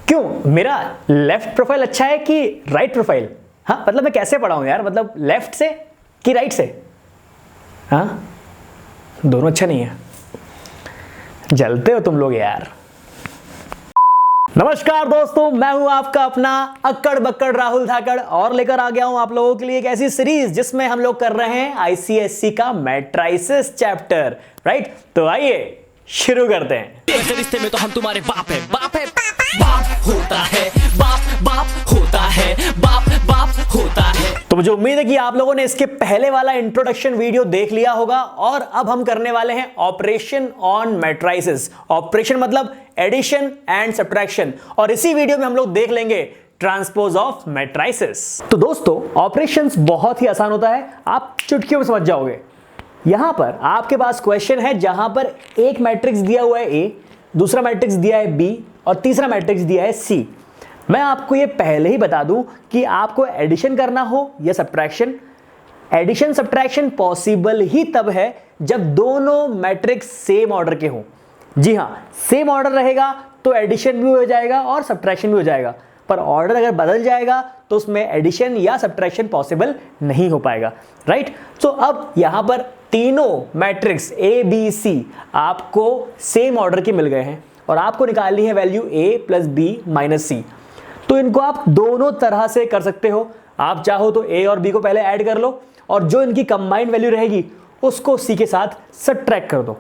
क्यों, मेरा left profile अच्छा है कि राइट प्रोफाइल? हाँ मतलब मैं कैसे पढ़ाऊं यार, मतलब लेफ्ट से कि राइट से? हाँ दोनों अच्छा नहीं है, जलते हो तुम लोग यार। नमस्कार दोस्तों, मैं हूं आपका अपना अक्कड़ बक्कड़ राहुल धाकड़ और लेकर आ गया हूं आप लोगों के लिए एक ऐसी सीरीज जिसमें हम लोग कर रहे हैं आईसीएससी का मैट्राइसेस चैप्टर, राइट? तो आइए शुरू करते हैं। रिश्ते में तो हम तुम्हारे बाप है, बाप है, बाप होता है, बाप होता है, बाप होता है। तो मुझे उम्मीद है कि आप लोगों ने इसके पहले वाला इंट्रोडक्शन वीडियो देख लिया होगा और अब हम करने वाले हैं ऑपरेशन ऑन मैट्राइसेस। ऑपरेशन मतलब एडिशन एंड सब्ट्रैक्शन, और इसी वीडियो में हम लोग देख लेंगे ट्रांसपोज ऑफ मैट्राइसेस। तो दोस्तों ऑपरेशंस बहुत ही आसान होता है, आप चुटकियों में समझ जाओगे। यहां पर आपके पास क्वेश्चन है जहां पर एक मैट्रिक्स दिया हुआ है ए, दूसरा मैट्रिक्स दिया है बी और तीसरा मैट्रिक्स दिया है सी। मैं आपको ये पहले ही बता दूं कि आपको एडिशन करना हो या सब्ट्रैक्शन, एडिशन सब्ट्रैक्शन पॉसिबल ही तब है जब दोनों मैट्रिक्स सेम ऑर्डर के हों। जी हां, सेम ऑर्डर रहेगा तो एडिशन भी हो जाएगा और सब्ट्रैक्शन भी हो जाएगा, पर ऑर्डर अगर बदल जाएगा तो उसमें एडिशन या सब्ट्रैक्शन पॉसिबल नहीं हो पाएगा, राइट? तो अब यहां पर तीनों मैट्रिक्स ए बी सी आपको सेम ऑर्डर के मिल गए हैं और आपको निकालनी है वैल्यू ए प्लस बी माइनस सी। तो इनको आप दोनों तरह से कर सकते हो। आप चाहो तो ए और बी को पहले ऐड कर लो और जो इनकी कंबाइंड वैल्यू रहेगी उसको सी के साथ सब्ट्रैक्ट कर दो,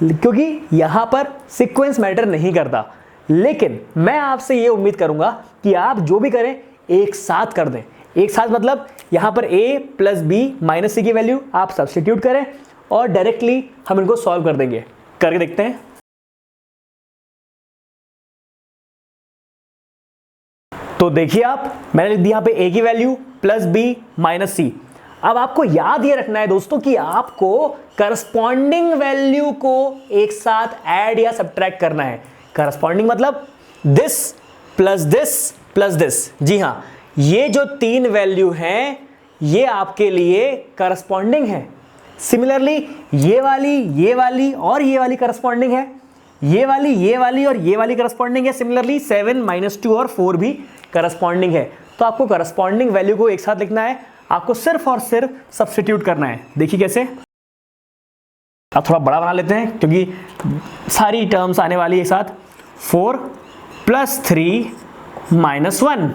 क्योंकि यहां पर सीक्वेंस मैटर नहीं करता। लेकिन मैं आपसे ये उम्मीद करूंगा कि आप जो भी करें एक साथ कर दें। एक साथ मतलब यहां पर a प्लस बी माइनस सी की वैल्यू आप सब्स्टिट्यूट करें और डायरेक्टली हम इनको सॉल्व कर देंगे। करके देखते हैं। तो देखिए आप, मैंने लिख दिया यहां पे a की वैल्यू प्लस बी माइनस सी। अब आपको याद ये रखना है दोस्तों कि आपको करस्पॉन्डिंग वैल्यू को एक साथ ऐड या सब्ट्रैक्ट करना है। करस्पॉन्डिंग मतलब this plus this plus this. जी हां, ये जो तीन वैल्यू हैं ये आपके लिए करस्पॉन्डिंग है। सिमिलरली ये वाली और ये वाली करस्पॉन्डिंग है, ये वाली और ये वाली करस्पॉन्डिंग है। सिमिलरली 7 -2 और 4 भी करस्पॉन्डिंग है। तो आपको करस्पॉन्डिंग वैल्यू को एक साथ लिखना है, आपको सिर्फ और सिर्फ सब्स्टिट्यूट करना है। देखिए कैसे। अब थोड़ा बड़ा बना लेते हैं क्योंकि सारी टर्म्स आने वाली है एक साथ। 4 + 3 - 1।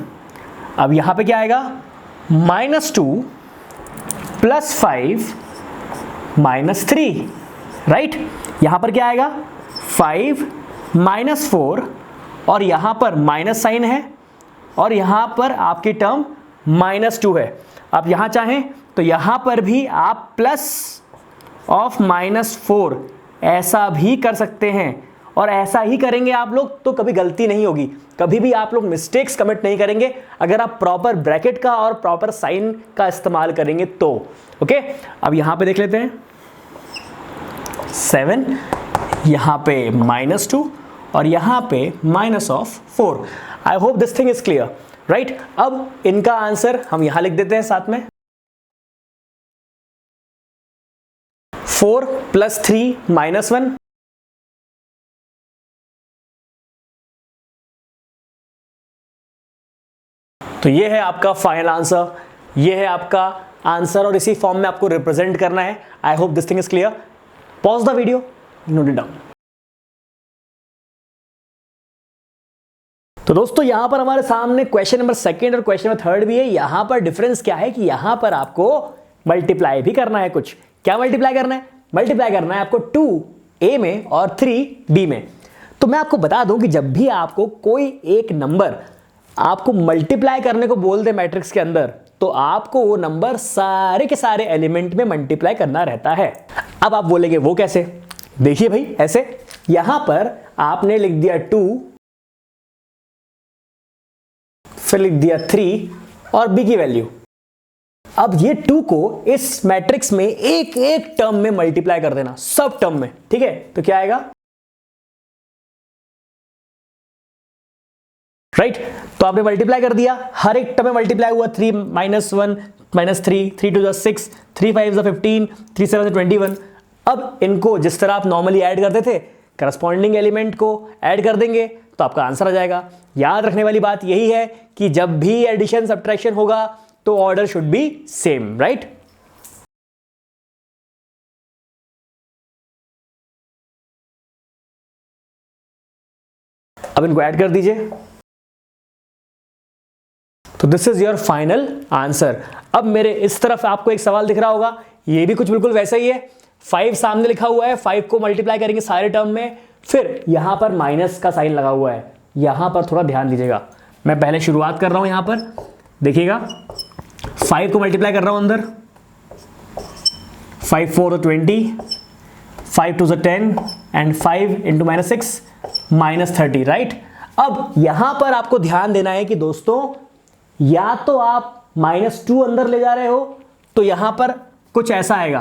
अब यहां पे क्या आएगा? -2 + 5 - 3, राइट? यहां पर क्या आएगा? 5 - 4 और यहां पर माइनस साइन है और यहां पर आपकी टर्म -2 है। आप यहां चाहें तो यहां पर भी आप प्लस ऑफ -4 ऐसा भी कर सकते हैं, और ऐसा ही करेंगे आप लोग तो कभी गलती नहीं होगी, कभी भी आप लोग मिस्टेक्स कमिट नहीं करेंगे अगर आप प्रॉपर ब्रैकेट का और प्रॉपर साइन का इस्तेमाल करेंगे तो। ओके, अब यहां पे देख लेते हैं। 7, यहां पे -2 और यहां पे -4। I hope this thing is clear, right? अब इनका आंसर हम यहां लिख देते हैं साथ में। 4 + 3 - 1। तो ये है आपका फाइनल आंसर, ये है आपका आंसर और इसी फॉर्म में आपको रिप्रेजेंट करना है। I hope this thing is clear. Pause the video, note it down. तो दोस्तों यहां पर हमारे सामने क्वेश्चन नंबर 2 और क्वेश्चन नंबर 3 भी है। यहां पर डिफरेंस क्या है कि यहां पर आपको मल्टीप्लाई भी करना है कुछ। क्या मल्टीप्लाई करना है? मल्टीप्लाई करना है आपको 2 ए में और 3 बी में। तो मैं आपको बता दूं कि जब भी आपको कोई एक नंबर आपको मल्टीप्लाई करने को बोल दे मैट्रिक्स के अंदर, तो आपको वो नंबर सारे के सारे एलिमेंट में मल्टीप्लाई करना रहता है। अब आप बोलेंगे वो कैसे? देखिए भाई, ऐसे यहां पर आपने लिख दिया 2, फिर लिख दिया 3 और बी की वैल्यू। अब ये 2 को इस मैट्रिक्स में एक एक टर्म में मल्टीप्लाई कर देना, सब टर्म में, ठीक है? तो क्या आएगा? राइट? तो आपने मल्टीप्लाई कर दिया, हर एक टर्म में मल्टीप्लाई हुआ। 3 - 1 - 3, 3 2 6, 3 5 15, 3 7 21। अब इनको जिस तरह आप नॉर्मली ऐड करते थे, करस्पॉन्डिंग एलिमेंट को ऐड कर देंगे तो आपका आंसर आ जाएगा। याद रखने वाली बात यही है कि जब भी एडिशन सब्ट्रैक्शन होगा तो order should be same, right. अब इनको ऐड कर दीजिए। तो this is your final answer. अब मेरे इस तरफ आपको एक सवाल दिख रहा होगा, ये भी कुछ बिल्कुल वैसा ही है। 5 सामने लिखा हुआ है, 5 को मल्टीप्लाई करेंगे सारे टर्म में, फिर यहां पर माइनस का साइन लगा हुआ है। यहां पर थोड़ा ध्यान दीजिएगा, मैं पहले शुरुआत कर रहा हूं। यहां पर देखिएगा, 5 को मल्टीप्लाई कर रहा हूं अंदर, 5 4 20, 5 2 10 एंड 5 इंटू -6 -30, राइट। अब यहां पर आपको ध्यान देना है कि दोस्तों, या तो आप -2 अंदर ले जा रहे हो तो यहां पर कुछ ऐसा आएगा,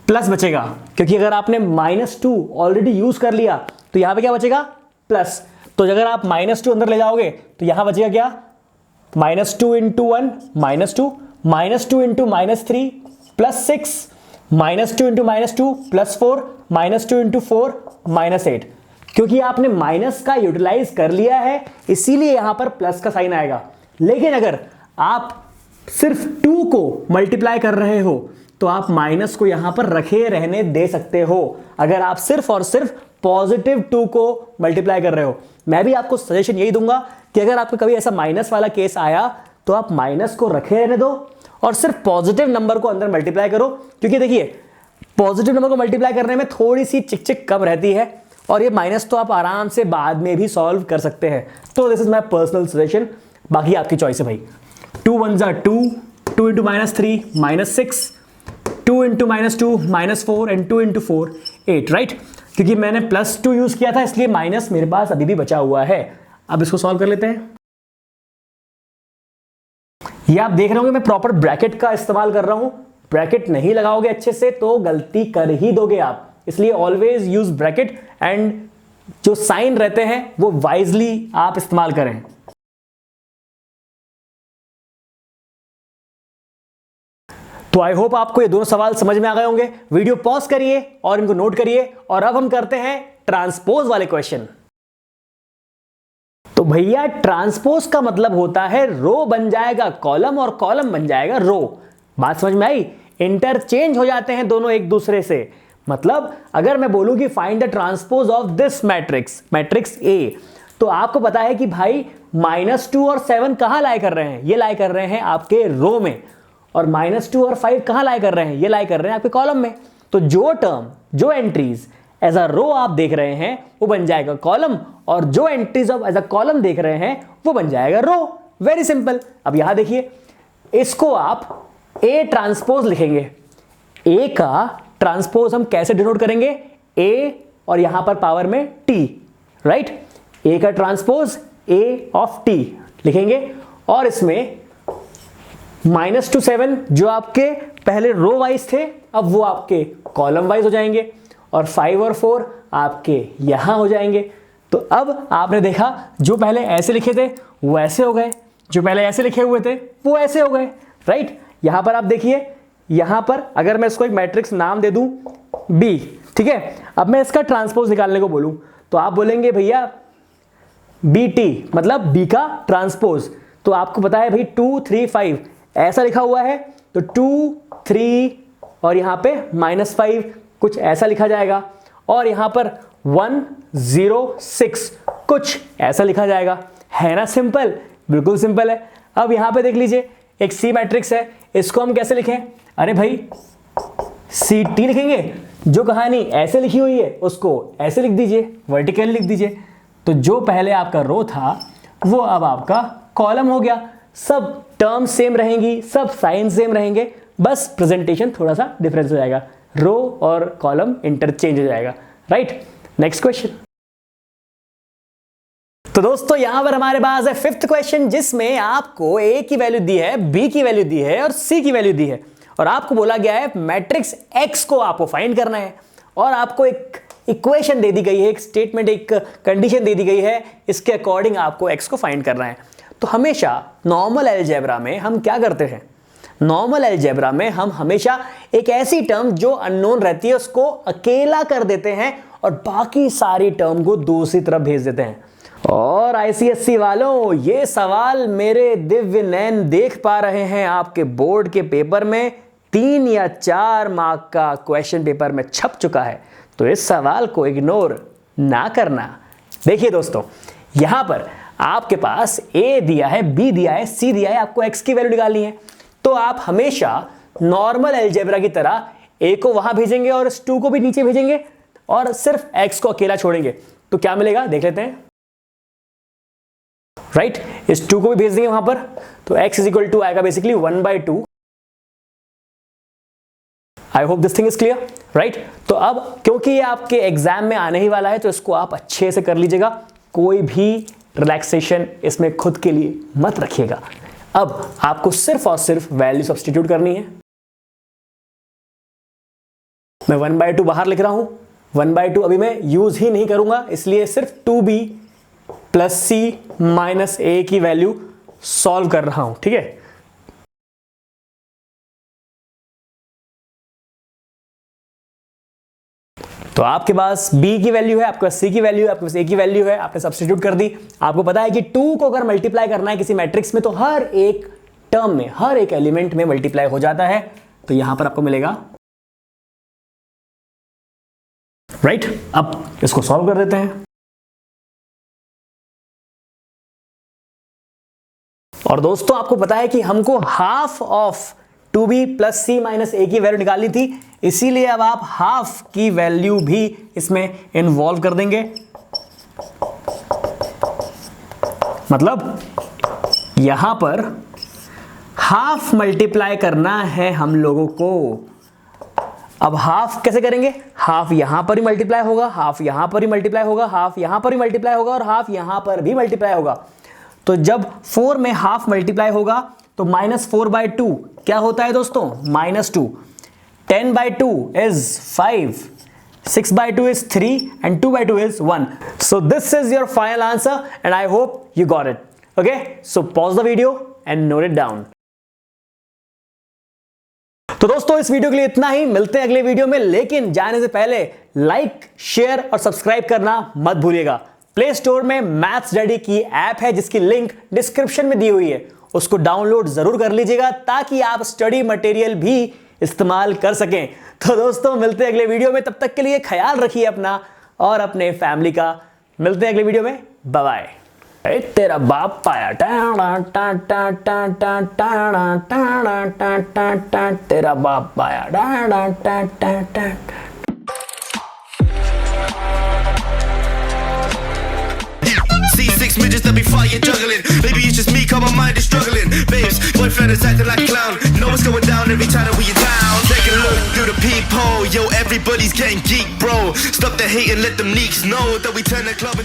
प्लस बचेगा, क्योंकि अगर आपने -2 ऑलरेडी यूज कर लिया तो यहां पे क्या बचेगा, प्लस। तो अगर आप -2 अंदर ले जाओगे तो यहां बचेगा क्या, -2 इंटू 1 -2, -2 इंटू -3 +6, -2 इंटू -2 +4, -2 इंटू 4 -8। क्योंकि आपने माइनस का यूटिलाइज कर लिया है इसीलिए यहां पर प्लस का साइन आएगा। लेकिन अगर आप सिर्फ 2 को मल्टीप्लाई कर रहे हो तो आप माइनस को यहां पर रखे रहने दे सकते हो, अगर आप सिर्फ और सिर्फ पॉजिटिव 2 को मल्टीप्लाई कर रहे हो। मैं भी आपको सजेशन यही दूंगा कि अगर आपको कभी ऐसा माइनस वाला केस आया तो आप माइनस को रखे रहने दो और सिर्फ पॉजिटिव नंबर को अंदर मल्टीप्लाई करो, क्योंकि देखिए पॉजिटिव नंबर को मल्टीप्लाई करने में थोड़ी सी चिक कम रहती है और ये माइनस तो आप आराम से बाद में भी सॉल्व कर सकते हैं। तो this is my personal suggestion, बाकी आपकी चॉइस है भाई। 2 1 2, 2 into -3 -6, 2 into -2 -4 and 2 into 4 8, right. क्योंकि मैंने +2 यूज किया था इसलिए माइनस मेरे पास अभी भी बचा हुआ है। अब इसको सॉल्व कर लेते हैं। ये आप देख रहे होंगे मैं प्रॉपर ब्रैकेट का इस्तेमाल कर रहा हूं। ब्रैकेट नहीं लगाओगे अच्छे से तो गलती कर ही दोगे आप, इसलिए ऑलवेज यूज ब्रैकेट एंड जो साइन रहते हैं वो वाइजली आप इस्तेमाल करें। तो आई होप आपको ये दोनों सवाल समझ में आ गए होंगे। वीडियो पॉज करिए और इनको नोट करिए और अब हम करते हैं ट्रांसपोज वाले क्वेश्चन। तो भैया ट्रांसपोज का मतलब होता है रो बन जाएगा कॉलम और कॉलम बन जाएगा रो। बात समझ में आई? इंटरचेंज हो जाते हैं दोनों एक दूसरे से। मतलब अगर मैं बोलूं कि find the transpose of this matrix, matrix A, तो आपको पता है कि भाई -2 और 7 कहां लाई कर रहे हैं, ये लाई कर रहे हैं आपके रो में, और -2 और 5 कहां लाई कर रहे हैं, ये लाई कर रहे हैं आपके कॉलम में। तो जो टर्म, जो एंट्रीज एज अ रो आप देख रहे हैं वो बन जाएगा कॉलम, और जो एंट्रीज आप एज अ कॉलम देख रहे हैं वो बन जाएगा रो। Very simple. अब यहां देखिए, इसको आप ए ट्रांसपोज लिखेंगे। ए का ट्रांसपोज हम कैसे डिनोट करेंगे, ए और यहां पर पावर में टी, राइट। ए का ट्रांसपोज ए ऑफ टी लिखेंगे, और इसमें -2 7 जो आपके पहले रो वाइज थे अब वो आपके कॉलम वाइज हो जाएंगे, और 5 और 4 आपके यहां हो जाएंगे। तो अब आपने देखा जो पहले ऐसे लिखे थे वो ऐसे हो गए, जो पहले ऐसे लिखे हुए थे वो ऐसे हो गए, राइट। यहां पर आप देखिए, यहां पर अगर मैं इसको एक मैट्रिक्स नाम दे दूं बी, ठीक है। अब मैं इसका ट्रांसपोज निकालने को बोलूं तो आप बोलेंगे भैया बी टी, मतलब बी का ट्रांसपोज। तो आपको पता है भाई 2 3 5 ऐसा लिखा हुआ है, तो 2 3 और यहां पे -5 कुछ ऐसा लिखा जाएगा, और यहां पर 1 0 6 कुछ ऐसा लिखा जाएगा। है ना सिंपल, बिल्कुल सिंपल है। अब यहां पे देख लीजिए, एक सी मैट्रिक्स है, इसको हम कैसे लिखें, अरे भाई सी टी लिखेंगे। जो कहानी ऐसे लिखी हुई है उसको ऐसे लिख दीजिए, वर्टिकली लिख दीजिए। तो जो पहले आपका रो था वो अब आपका कॉलम हो गया। सब टर्म सेम रहेंगी, सब साइन सेम रहेंगे, बस प्रेजेंटेशन थोड़ा सा डिफरेंस हो जाएगा, रो और कॉलम इंटरचेंज हो जाएगा, राइट। Next question. तो दोस्तों यहां पर हमारे पास है 5th क्वेश्चन, जिसमें आपको ए की वैल्यू दी है, बी की वैल्यू दी है और सी की वैल्यू दी है, और आपको बोला गया है मैट्रिक्स एक्स को आपको फाइंड करना है, और आपको एक इक्वेशन दे दी गई है, एक स्टेटमेंट, एक कंडीशन दे दी गई है, इसके अकॉर्डिंग आपको एक्स को फाइंड करना है। तो हमेशा नॉर्मल अलजेब्रा में हम क्या करते हैं, नॉर्मल अलजेब्रा में हम हमेशा एक ऐसी टर्म जो अननोन रहती है उसको अकेला कर देते हैं और बाकी सारी टर्म को दूसरी तरफ भेज देते हैं। और ICSE वालों, ये सवाल मेरे दिव्य नैन देख पा रहे हैं आपके बोर्ड के पेपर में 3 या 4 मार्क का क्वेश्चन पेपर में छप चुका है, तो इस सवाल को इग्नोर ना करना। देखिए दोस्तों, यहां पर आपके पास A दिया है, B दिया है, C दिया है, आपको X की वैल्यू निकालनी है। तो आप हमेशा नॉर्मल अलजेब्रा की तरह A को वहां भेजेंगे और इस 2 को भी नीचे भेजेंगे और सिर्फ X को अकेला छोड़ेंगे। तो क्या मिलेगा देख लेते हैं। राइट, इस 2 को भी भेज देंगे वहां पर, तो x इज इक्वल टू आएगा basically 1/2। I hope this thing is clear, right. तो अब क्योंकि ये आपके एग्जाम में आने ही वाला है, तो इसको आप अच्छे से कर लीजिएगा, कोई भी रिलैक्सेशन इसमें खुद के लिए मत रखिएगा। अब आपको सिर्फ और सिर्फ वैल्यू सब्स्टिट्यूट करनी है। मैं 1/2 बाहर लिख रहा हूं, 1/2 अभी मैं यूज ही नहीं करूंगा, इसलिए सिर्फ 2b plus c minus a की वैल्यू सॉल्व कर रहा हूं, ठीक है। तो आपके पास b की वैल्यू है, आपके पास c की वैल्यू है, आपके पास a की वैल्यू है, आपने सब्स्टिट्यूट कर दी। आपको पता है कि 2 को अगर मल्टीप्लाई करना है किसी मैट्रिक्स में, तो हर एक टर्म में, हर एक एलिमेंट में मल्टीप्लाई हो जाता है। तो यहां पर आपको मिलेगा, राइट। अब इसको सॉल्व कर देते हैं। और दोस्तों, आपको पता है कि हमको half of 2b plus c minus a की वैल्यू निकालनी थी, इसीलिए अब आप हाफ की वैल्यू भी इसमें इन्वॉल्व कर देंगे। मतलब यहां पर हाफ मल्टीप्लाई करना है हम लोगों को। अब हाफ कैसे करेंगे? हाफ यहां पर ही मल्टीप्लाई होगा, हाफ यहां पर ही मल्टीप्लाई होगा, हाफ यहां पर ही मल्टीप्लाई होगा और हाफ यहां पर भी मल्टीप्लाई होगा। तो जब 4 में हाफ मल्टीप्लाई होगा तो -4/2 क्या होता है दोस्तों? -2। 10/2 is 5, 6/2 is 3 and 2/2 is 1. So this is your final answer and I hope you got it. Okay, so pause the video and note it down. तो दोस्तों, इस वीडियो के लिए इतना ही, मिलते हैं अगले वीडियो में। लेकिन जाने से पहले लाइक, शेयर और सब्सक्राइब करना मत भूलिएगा। प्ले स्टोर में मैथ्स डैडी की ऐप है जिसकी लिंक डिस्क्रिप्शन में दी हुई है, उसको डाउनलोड जरूर कर लीजिएगा ताकि आप स्टडी मटेरियल भी इस्तेमाल कर सकें। तो दोस्तों, मिलते हैं अगले वीडियो में, तब तक के लिए ख्याल रखिए अपना और अपने फैमिली का। मिलते हैं अगले वीडियो में, बाय बाय। तेरा बाप पाया, तेरा बाप पाया। C6 midgets that be fighting, juggling. Maybe it's just me, cause my mind is struggling. Babes, boyfriend is acting like a clown. Know what's going down every time that we in town. Take a look through the peephole. Yo, everybody's getting geek, bro. Stop the hate and let them neeks know that we turn the club